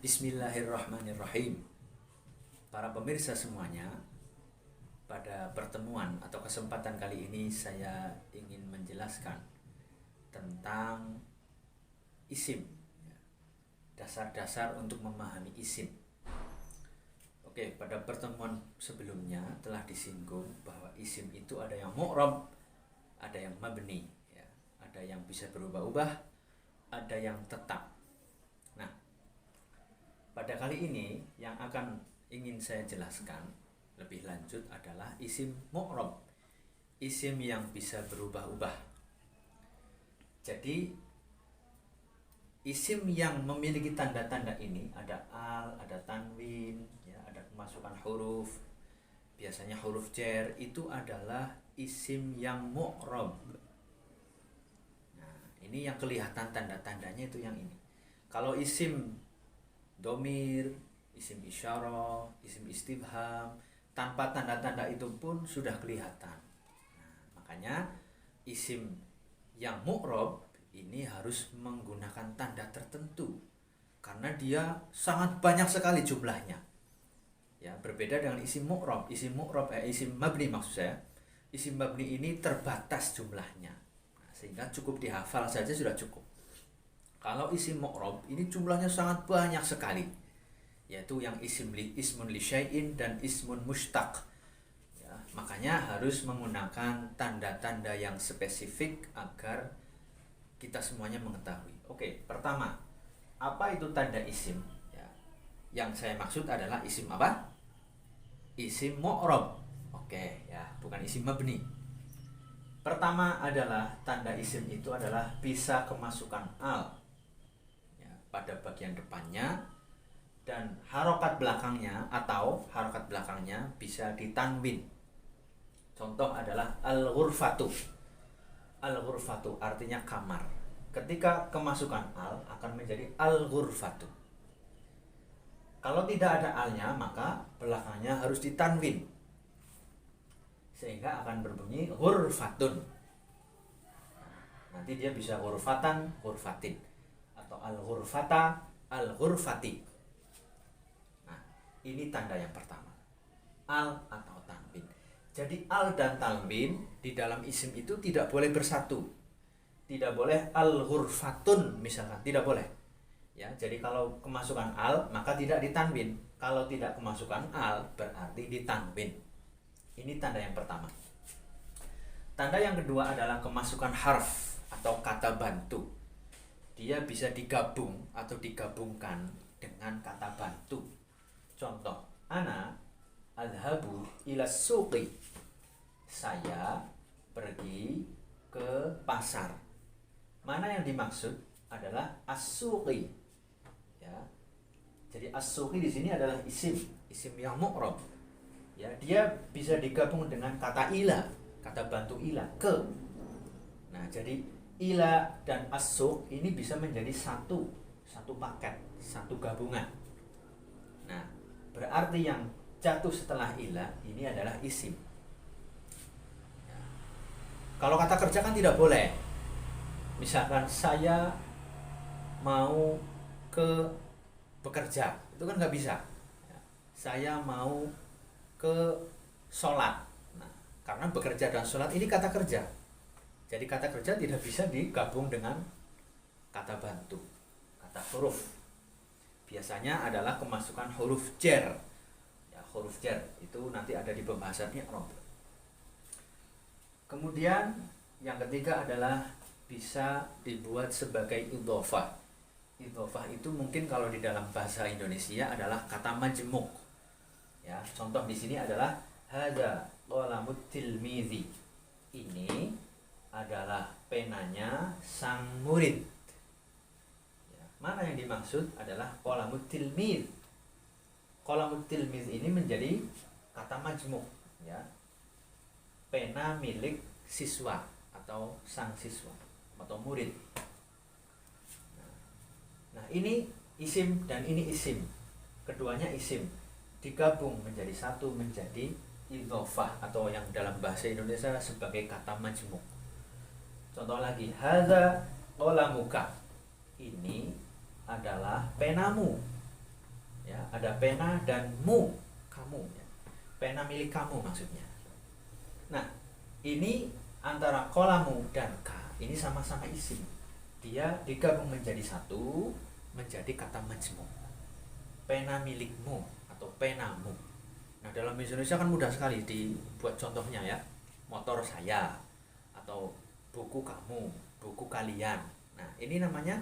Bismillahirrahmanirrahim. Para pemirsa semuanya, pada pertemuan atau kesempatan kali ini saya ingin menjelaskan tentang isim, dasar-dasar untuk memahami isim. Oke, pada pertemuan sebelumnya telah disinggung bahwa isim itu ada yang mu'rab, ada yang mabni, ada yang bisa berubah-ubah, ada yang tetap. Nah, pada kali ini yang akan ingin saya jelaskan lebih lanjut adalah isim mu'rab, isim yang bisa berubah-ubah. Jadi isim yang memiliki tanda-tanda ini ada al, ada tanwin, ada kemasukan huruf, biasanya huruf jar, itu adalah isim yang mu'rab. Nah, ini yang kelihatan tanda-tandanya itu yang ini. Kalau isim domir, isim isyarah, isim istifham, tanpa tanda-tanda itu pun sudah kelihatan. Nah, makanya isim yang mu'rab ini harus menggunakan tanda tertentu karena dia sangat banyak sekali jumlahnya. Ya, berbeda dengan isim mu'rab. Isim mabni maksud saya. Isim mabni ini terbatas jumlahnya. Nah, sehingga cukup dihafal saja sudah cukup. Kalau isim mu'rab ini jumlahnya sangat banyak sekali, yaitu yang ismun li syai'in dan ismun mushtaq. Ya, makanya harus menggunakan tanda-tanda yang spesifik agar kita semuanya mengetahui. Oke, pertama, apa itu tanda isim? Ya, yang saya maksud adalah isim apa? Isim mu'rab. Oke, ya, bukan isim mabni. Pertama adalah tanda isim itu adalah bisa kemasukan al pada bagian depannya, dan harokat belakangnya atau harokat belakangnya bisa ditanwin. Contoh adalah al-ghurfatu. Al-ghurfatu artinya kamar. Ketika kemasukan al akan menjadi al-ghurfatu. Kalau tidak ada alnya maka belakangnya harus ditanwin, sehingga akan berbunyi ghurfatun. Nanti dia bisa ghurfatan, ghurfatin, atau al-ghurfata, al-ghurfati. Nah, ini tanda yang pertama, al atau tanwin. Jadi al dan tanwin di dalam isim itu tidak boleh bersatu. Tidak boleh al-ghurfatun misalkan, tidak boleh. Ya, jadi kalau kemasukan al maka tidak ditanwin. Kalau tidak kemasukan al berarti ditanwin. Ini tanda yang pertama. Tanda yang kedua adalah kemasukan harf atau kata bantu. Dia bisa digabung atau digabungkan dengan kata bantu. Contoh, ana adhabu ila suqi. Saya pergi ke pasar. Mana yang dimaksud adalah as-suqi. Ya. Jadi as-suqi di sini adalah isim yang mu'rab. Ya, dia bisa digabung dengan kata ila, kata bantu ila, ke. Nah, jadi ila dan as-suq ini bisa menjadi satu paket, satu gabungan. Nah, berarti yang jatuh setelah ila ini adalah isim. Ya. Kalau kata kerja kan tidak boleh. Misalkan saya mau ke bekerja, itu kan nggak bisa. Ya. Saya mau ke sholat. Nah, karena bekerja dan sholat ini kata kerja. Jadi kata kerja tidak bisa digabung dengan kata bantu, kata huruf. Biasanya adalah kemasukan huruf jar. Ya, huruf jar itu nanti ada di pembahasan i'rab. Kemudian yang ketiga adalah bisa dibuat sebagai idhofah. Idhofah itu mungkin kalau di dalam bahasa Indonesia adalah kata majmuk. Ya, contoh di sini adalah hadza qalamut tilmizi. Ini adalah penanya sang murid. Ya, mana yang dimaksud adalah qalamut tilmiz. Qalamut tilmiz ini menjadi kata majmuk, ya. Pena milik siswa atau sang siswa atau murid. Nah, ini isim dan ini isim. Keduanya isim digabung menjadi satu, menjadi idhofah atau yang dalam bahasa Indonesia sebagai kata majmuk. Contoh lagi, hadza qalamuka. Ini adalah penamu. ya, ada pena dan mu, kamu ya. Pena milik kamu maksudnya. Nah, ini antara kolamu dan ka ini sama-sama isim. Dia digabung menjadi satu, menjadi kata majmu. Pena milikmu atau penamu. Nah, dalam bahasa Indonesia kan mudah sekali dibuat contohnya ya. Motor saya atau buku kamu, buku kalian. Nah, ini namanya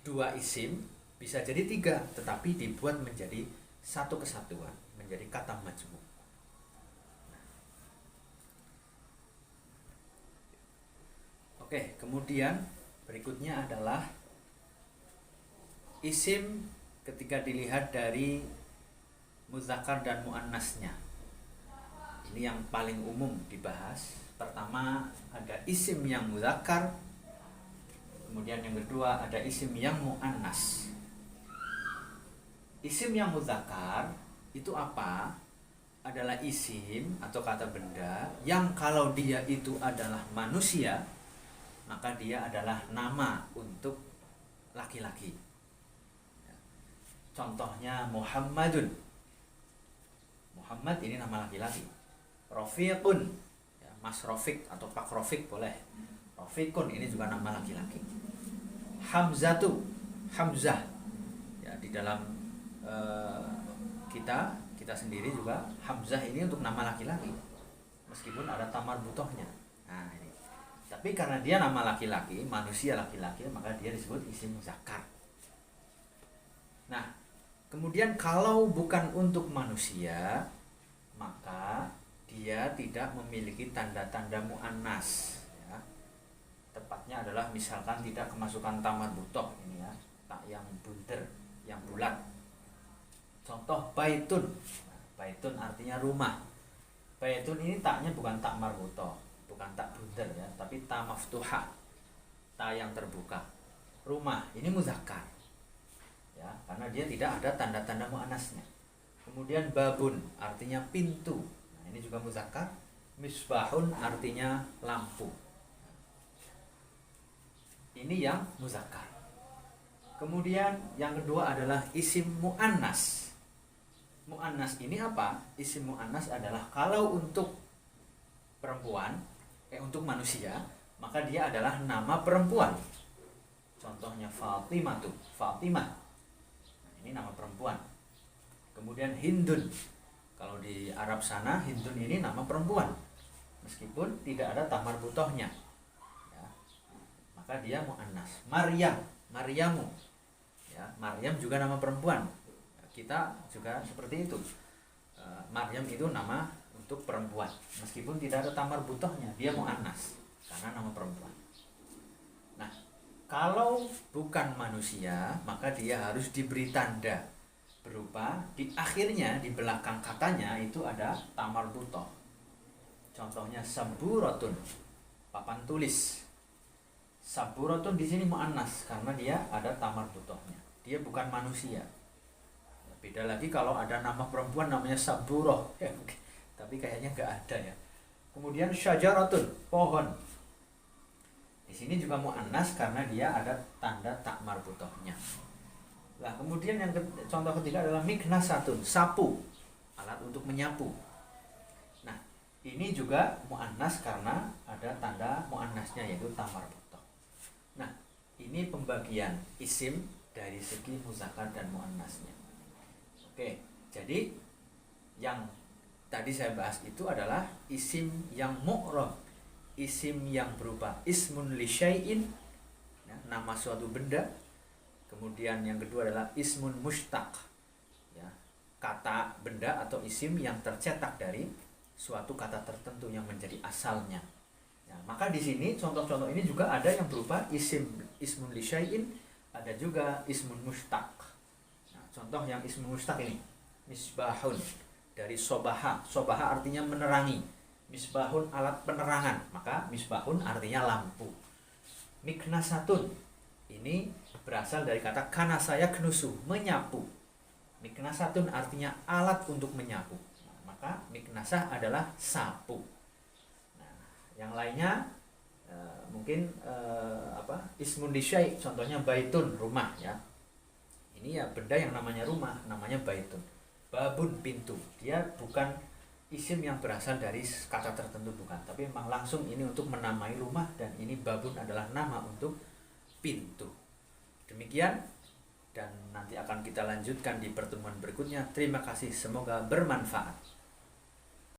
dua isim, bisa jadi tiga, tetapi dibuat menjadi satu kesatuan, menjadi kata majmu. Oke, kemudian berikutnya adalah isim ketika dilihat dari muzakkar dan muannasnya. Ini yang paling umum dibahas. Pertama ada isim yang muzakkar, kemudian yang kedua ada isim yang muannas. Isim yang muzakkar itu apa? Adalah isim atau kata benda yang kalau dia itu adalah manusia, maka dia adalah nama untuk laki-laki. Contohnya Muhammadun. Muhammad ini nama laki-laki. Rafiqun, ya, Mas Rafiq atau Pak Rafiq boleh. Rafiqun ini juga nama laki-laki. Hamzatu, Hamzah. Ya, di dalam kita sendiri juga Hamzah ini untuk nama laki-laki. Meskipun ada tamar butohnya. Nah, ini. Tapi karena dia nama laki-laki, manusia laki-laki, maka dia disebut isim muzakkar. Nah, kemudian kalau bukan untuk manusia, maka dia tidak memiliki tanda-tanda muannas. Ya. Tepatnya adalah misalkan tidak kemasukan tamar butoh ini ya, tak yang bunter, yang bulat. Contoh baitun. Nah, baitun artinya rumah. Baitun ini taknya bukan tak marbutoh, bukan tak bunter ya, tapi ta maftuhah, ta yang terbuka. Rumah ini muzakkar ya, karena dia tidak ada tanda-tanda muannasnya. Kemudian babun artinya pintu, nah, ini juga muzakkar. Misbahun artinya lampu, ini yang muzakkar. Kemudian yang kedua adalah isim muannas. Muannas ini apa? Isim muannas adalah kalau untuk perempuan, untuk manusia, maka dia adalah nama perempuan. Contohnya Fatimah tuh, Fatimah. Nah, ini nama perempuan. Kemudian Hindun. Kalau di Arab sana Hindun ini nama perempuan. Meskipun tidak ada tamar butohnya. Ya, maka dia muannas. Maryam, Maryamu. Ya, Maryam juga nama perempuan. Kita juga seperti itu. Maryam itu nama untuk perempuan, meskipun tidak ada tamar butohnya, dia muannas karena nama perempuan. Nah, kalau bukan manusia, maka dia harus diberi tanda berupa di akhirnya, di belakang katanya itu ada tamar butoh. Contohnya saburatun, papan tulis. Saburatun di sini muannas karena dia ada tamar butohnya. Dia bukan manusia. Beda lagi kalau ada nama perempuan namanya saburoh. Ya, tapi kayaknya nggak ada ya. Kemudian syajaratun, pohon. Di sini juga muannas karena dia ada tanda tak marbutohnya. Nah, kemudian yang contoh ketiga adalah miknasatun, sapu, alat untuk menyapu. Nah, ini juga muannas karena ada tanda muannasnya yaitu tak marbutoh. Nah, ini pembagian isim dari segi muzakkar dan muannasnya. Oke, jadi yang tadi saya bahas itu adalah isim yang mu'rab, isim yang berupa ismun li syai'in, ya, nama suatu benda. Kemudian yang kedua adalah ismun mushtaq, ya, kata benda atau isim yang tercetak dari suatu kata tertentu yang menjadi asalnya. Ya, maka di sini contoh-contoh ini juga ada yang berupa ismun li syai'in, ada juga ismun mushtaq. Nah, contoh yang ismun mushtaq ini misbahun dari sobaha. Sobaha artinya menerangi. Misbahun alat penerangan, maka misbahun artinya lampu. Miknasatun ini berasal dari kata kana saya knusu, menyapu. Miknasatun artinya alat untuk menyapu. Nah, maka miknasah adalah sapu. Nah, yang lainnya mungkin ismun li syai', contohnya baitun, rumah ya. Ini ya benda yang namanya rumah, namanya baitun. Babun, pintu. Dia bukan isim yang berasal dari kata tertentu, bukan, tapi memang langsung ini untuk menamai rumah, dan ini babun adalah nama untuk pintu. Demikian, dan nanti akan kita lanjutkan di pertemuan berikutnya. Terima kasih, semoga bermanfaat.